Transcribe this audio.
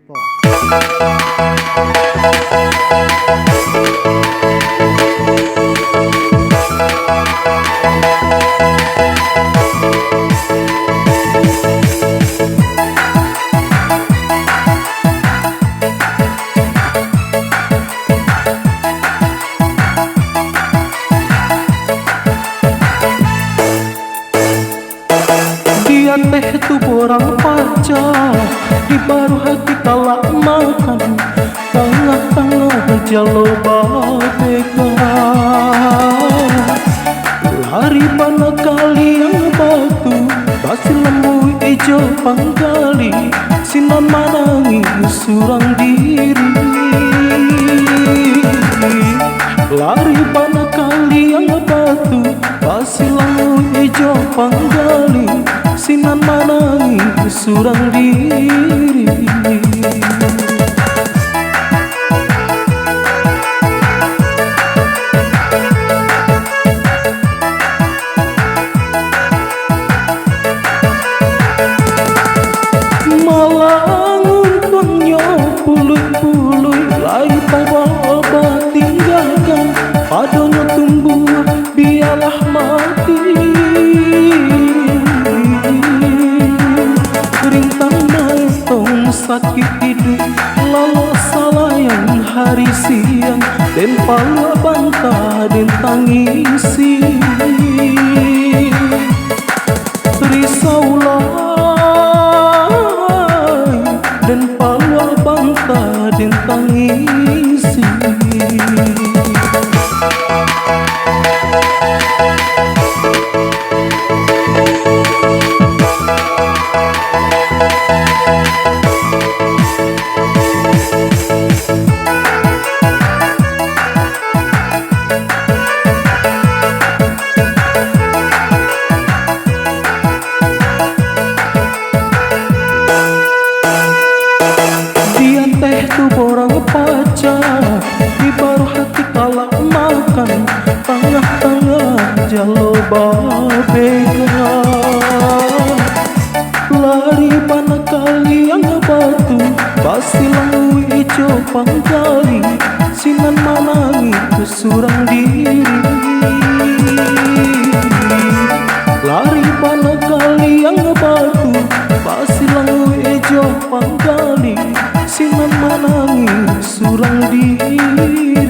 Record. Dia teh tu borang pacar di baru hati kalak makan tengah-tengah jalo babeka lari mana kali yang batu basi lembu ijo panggali sinan manangi surang diri lari mana kali yang batu basi lembu ijo panggali sinan manangi surang diri. Malangun konyo puluh-puluh lai tawa obat tinggalkan padonya tumbuh biarlah mati. Sakit hidup lalu salah yang hari siang dan pala bantah dan tangisi risaulah dan pala bantah dan tangisi. Tu borang pacar di baru hati kalak makan tengah-tengah jalo babeka lari mana kali yang batu pasti lampu ijo panggali sinan manangi kesurang diri lari mana kali yang batu pasti lampu ijo panggali sinan manangi surang diri.